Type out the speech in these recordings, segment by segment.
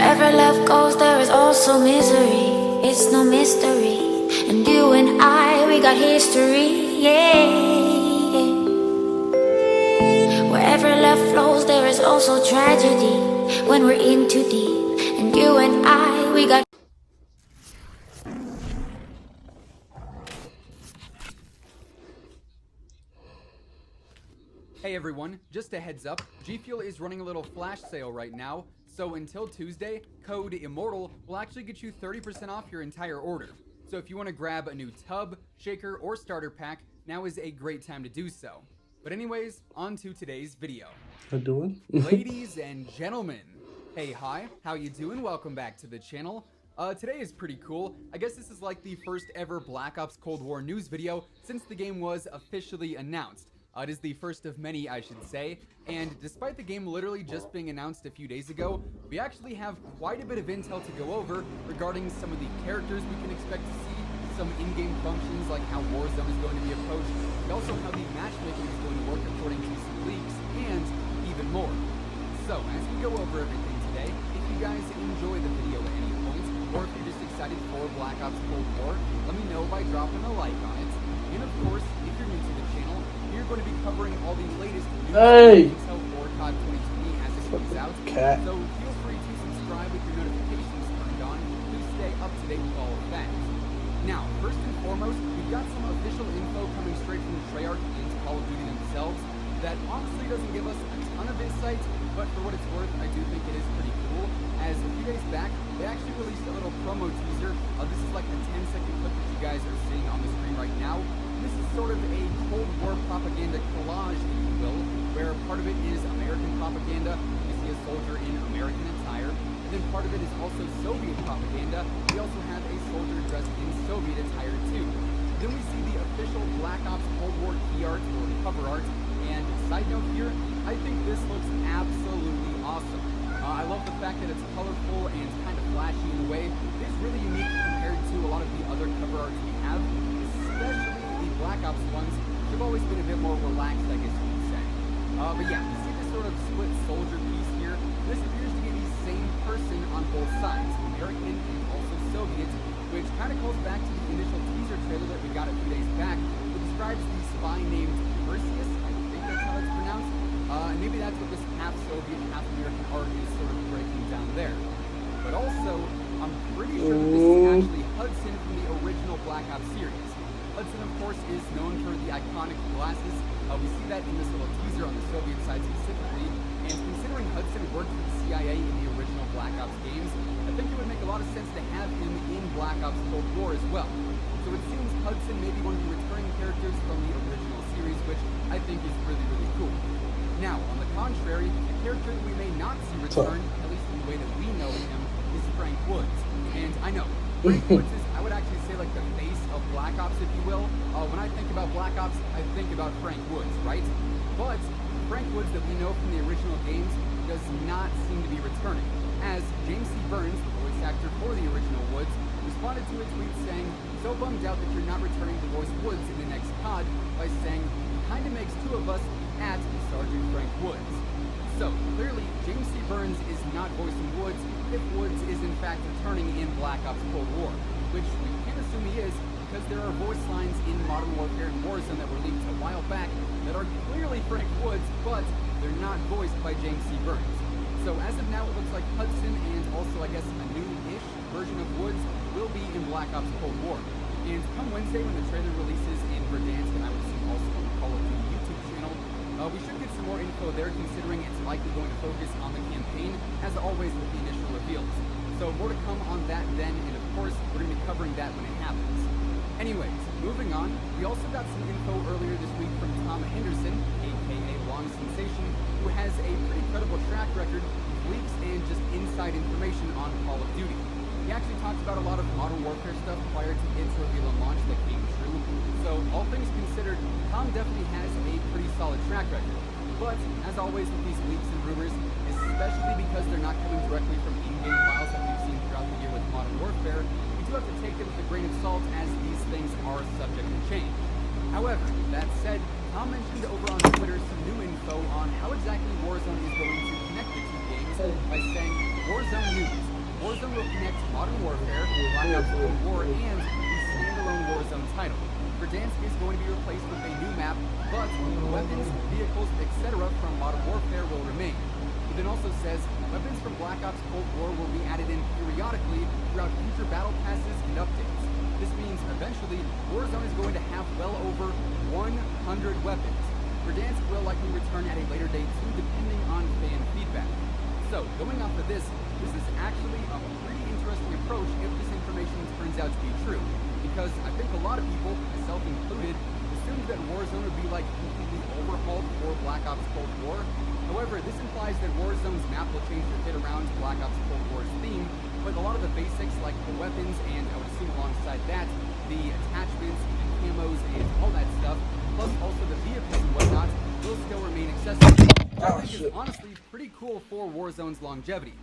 Wherever love goes, there is also misery. It's no mystery. And you and I, we got history, yeah. Wherever love flows, there is also tragedy. When we're in too deep, and you and I, we got. Hey everyone, just a heads up, G Fuel is running a little flash sale right now, so until Tuesday, code IMMORTAL will actually get you 30% off your entire order. So if you want to grab a new tub, shaker, or starter pack, now is a great time to do so. But anyways, on to today's video. How doing? Ladies and gentlemen, hey, hi, how you doing? Welcome back to the channel. Today is pretty cool. I guess this is like the first ever Black Ops Cold War news video since the game was officially announced. It is the first of many, I should say, and despite the game literally just being announced a few days ago, we actually have quite a bit of intel to go over regarding some of the characters we can expect to see, some in-game functions like how Warzone is going to be approached, and also how the matchmaking is going to work according to some leaks, and even more. So, as we go over everything today, if you guys enjoy the video at any point, or if you're just excited for Black Ops Cold War, let me know by dropping a like on it. And of course, if you're new to the channel, we're going to be covering all the latest news intel for COD 2020 as it comes out. So feel free to subscribe with your notifications turned on to stay up to date with all of that. Now, first and foremost, we've got some official info coming straight from Treyarch and Call of Duty themselves that honestly doesn't give us a ton of insight, but for what it's worth, I do think it is pretty cool. As a few days back, they actually released a little promo teaser. This is like a 10-second clip that you guys are seeing on the screen right now. This is sort of a Cold War propaganda collage, if you will, where part of it is American propaganda. You see a soldier in American attire, and then part of it is also Soviet propaganda. We also have a soldier dressed in Soviet attire too. Then we see the official Black Ops Cold War key art or cover art. And side note here, I think this looks absolutely awesome. I love the fact that it's colorful and kind of flashy in a way. It is really unique compared to a lot of the other cover arts we have, especially the Black Ops ones, which have always been a bit more relaxed, I guess you could say. But yeah, you see this sort of split soldier piece here. This appears to be the same person on both sides, American and also Soviet, which kind of calls back to the initial teaser trailer that we got a few days back, that describes the spy named Perseus. I think that's how it's pronounced. And maybe that's what this half-Soviet, half-American art is sort of breaking down there. But also, I'm pretty sure that this is actually Hudson from the original Black Ops series. Hudson, of course, is known for the iconic glasses. We see that in this little teaser on the Soviet side specifically. And considering Hudson worked for the CIA in the original Black Ops games, I think it would make a lot of sense to have him in Black Ops Cold War as well. So it seems Hudson may be one of the returning characters from the original series, which I think is really, really cool. Now, on the contrary, the character that we may not see return, at least in the way that we know him, is Frank Woods. And I know, Frank Woods is, I would actually say, like the face of Black Ops, if you will. When I think about Black Ops, I think about Frank Woods, right? But Frank Woods that we know from the original games does not seem to be returning, as James C. Burns, the voice actor for the original Woods, responded to a tweet saying, "So bummed out that you're not returning to voice Woods in the next COD," by saying, "Kinda makes two of us at Sergeant Frank Woods." So, clearly, James C. Burns is not voicing Woods if Woods is in fact returning in Black Ops Cold War, which we can assume he is because there are voice lines in Modern Warfare and Warzone that were leaked a while back that are clearly Frank Woods, but they're not voiced by James C. Burns. So as of now, it looks like Hudson and also, I guess, a new-ish version of Woods will be in Black Ops Cold War. And come Wednesday when the trailer releases in Verdansk, and I would assume also on the Call of Duty YouTube channel, we should get some more info there considering it's likely going to focus on the campaign, as always with the initial reveals. So more to come on that then, and of course, we're going to be covering that when it happens. Anyways, moving on, we also got some info earlier this week from Tom Henderson, aka Long Sensation, who has a pretty credible track record with leaks and just inside information on Call of Duty. He actually talked about a lot of Modern Warfare stuff prior to its reveal and launch that came true. So, all things considered, Tom definitely has a pretty solid track record. But, as always with these leaks and rumors, especially because they're not coming directly from in-game files that we've seen throughout the year with Modern Warfare, we do have to take them with a grain of salt as these things are subject to change. However, that said, Tom mentioned over on Twitter some new info on how exactly Warzone is going to connect the two games by saying, Warzone News. Warzone will connect Modern Warfare, Black Ops Cold War, and the standalone Warzone title. Verdansk is going to be replaced with a new map, but weapons, vehicles, etc. from Modern Warfare will remain. It then also says weapons from Black Ops Cold War will be added in periodically throughout future battle passes and updates. This means eventually Warzone is going to have well over 100 weapons. Verdansk will likely return at a later date too, depending on fan feedback. So, going off of this is actually a pretty interesting approach if this information turns out to be true. Because I think a lot of people, myself included, assumed that Warzone would be like completely overhauled for Black Ops Cold War. However, this implies that Warzone's map will change to fit around Black Ops Cold War's theme, but a lot of the basics like the weapons and I would assume alongside that, the attachments and camos and all that stuff, plus also the vehicles and whatnot, will still remain accessible. Which I think is honestly pretty cool for Warzone's longevity.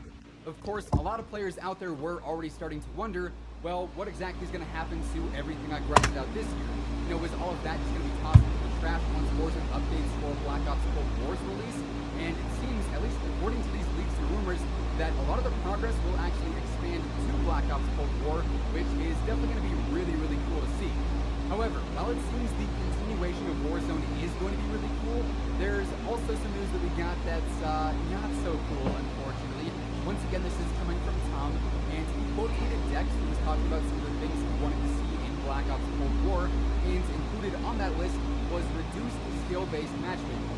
Of course, a lot of players out there were already starting to wonder, well, what exactly is going to happen to everything I grinded out this year? You know, is all of that just going to be tossed into the trash once Warzone updates for Black Ops Cold War's release? And it seems, at least according to these leaks and rumors, that a lot of the progress will actually expand to Black Ops Cold War, which is definitely going to be really, really cool to see. However, while it seems the continuation of Warzone is going to be really cool, there's also some news that we got that's not so cool, unfortunately. Once again, this is coming from Tom, and he quoted Dex, who was talking about some of the things he wanted to see in Black Ops Cold War, and included on that list was reduced skill-based matchmaking.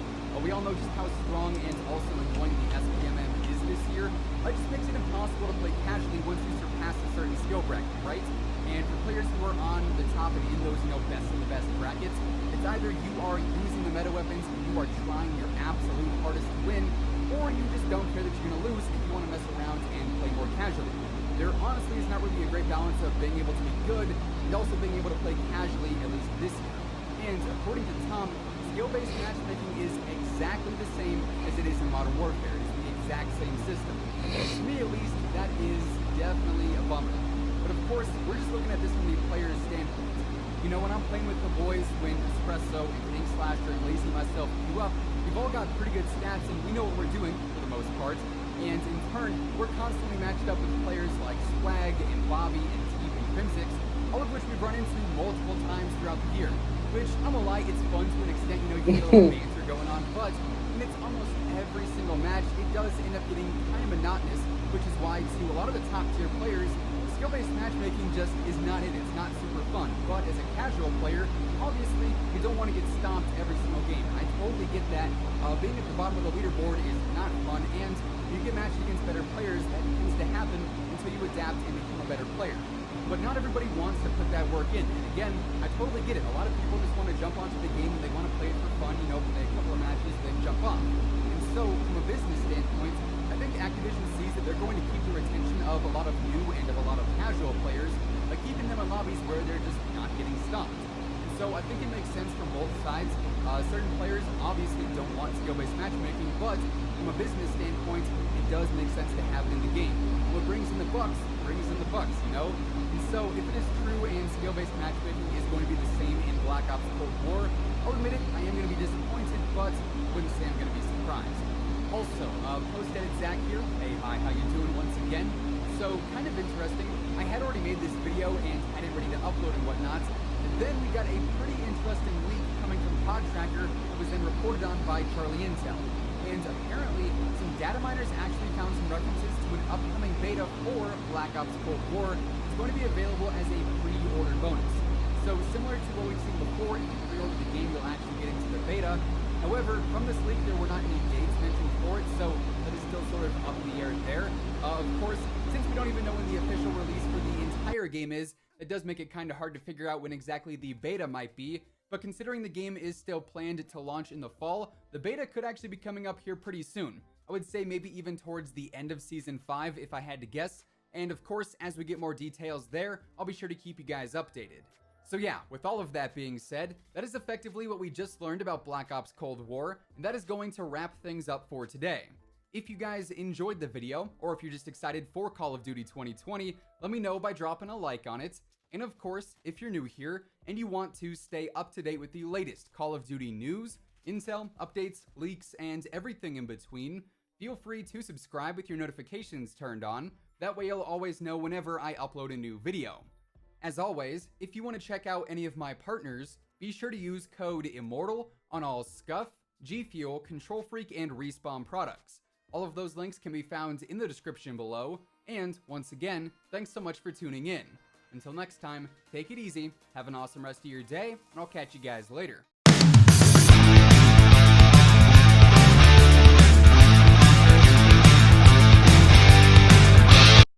We all know just how strong and also annoying the SPMM is this year. It just makes it impossible to play casually once you surpass a certain skill bracket, right? And for players who are on the top and in those, best of the best brackets, it's either you are using the meta weapons and you are trying your absolute hardest to win, or you just don't care that you're going to lose and you want to mess around and play more casually. There honestly is not really a great balance of being able to be good and also being able to play casually, at least this year. And according to Tom, skill-based matchmaking is exactly the same as it is in Modern Warfare. It's the exact same system. To me, at least, that is definitely a bummer. But of course, we're just looking at this from the player's standpoint. You know, when I'm playing with the boys, when Espresso and King Slasher and Lazy myself queue up, we've all got pretty good stats and we know what we're doing for the most part. And in turn, we're constantly matched up with players like Swag and Bobby and Steve and Crimsix, all of which we've run into multiple times throughout the year. Which, I'm gonna lie, it's fun to an extent, you get a little banter going on, but in it's almost every single match, it does end up getting kind of monotonous, which is why to a lot of the top tier players, skill-based matchmaking just is not it. It's not super fun. But as a casual player, obviously, you don't want to get stomped every single game. I totally get that. Being at the bottom of the leaderboard is not fun, and you get matched against better players. That tends to happen until you adapt and become a better player. But not everybody wants to put that work in. And again, I totally get it. A lot of people just want to jump onto the game and they want to play it for fun, play a couple of matches, then jump off. And so, from a business standpoint, I think Activision sees that they're going to keep the retention of a lot of new and of a lot of casual players by keeping them in lobbies where they're just not getting stomped. And so I think it makes sense from both sides. Certain players obviously don't want skill-based matchmaking, but from a business standpoint, it does make sense to have it in the game. What brings in the bucks brings in the bucks, And so if it is true and skill-based matchmaking is going to be the same in Black Ops Cold War, I'll admit it, I am going to be disappointed, but wouldn't say I'm going to be surprised. Also, post-edit Zach here. Hey, hi, how you doing once again? So, kind of interesting, I had already made this video and had it ready to upload and whatnot, and then we got a pretty interesting leak coming from PodTracker that was then reported on by Charlie Intel. And apparently, some data miners actually found some references to an upcoming beta for Black Ops Cold War. It's going to be available as a pre-order bonus. So, similar to what we've seen before, if you pre-order the game, you'll actually get into the beta. However, from this leak, there were not any dates mentioned for it, so that is still sort of up in the air there. Of course, since we don't even know when the official release for the entire game is, it does make it kind of hard to figure out when exactly the beta might be. But considering the game is still planned to launch in the fall, the beta could actually be coming up here pretty soon. I would say maybe even towards the end of Season 5 if I had to guess. And of course, as we get more details there, I'll be sure to keep you guys updated. So yeah, with all of that being said, that is effectively what we just learned about Black Ops Cold War, and that is going to wrap things up for today. If you guys enjoyed the video, or if you're just excited for Call of Duty 2020, let me know by dropping a like on it. And of course, if you're new here, and you want to stay up to date with the latest Call of Duty news, intel, updates, leaks, and everything in between, Feel free to subscribe with your notifications turned on, that way you'll always know whenever I upload a new video. As always, if you want to check out any of my partners, be sure to use code IMMORTAL on all Scuf, G Fuel, Control Freak, and Respawn products. All of those links can be found in the description below, and once again, thanks so much for tuning in. Until next time, take it easy, have an awesome rest of your day, and I'll catch you guys later.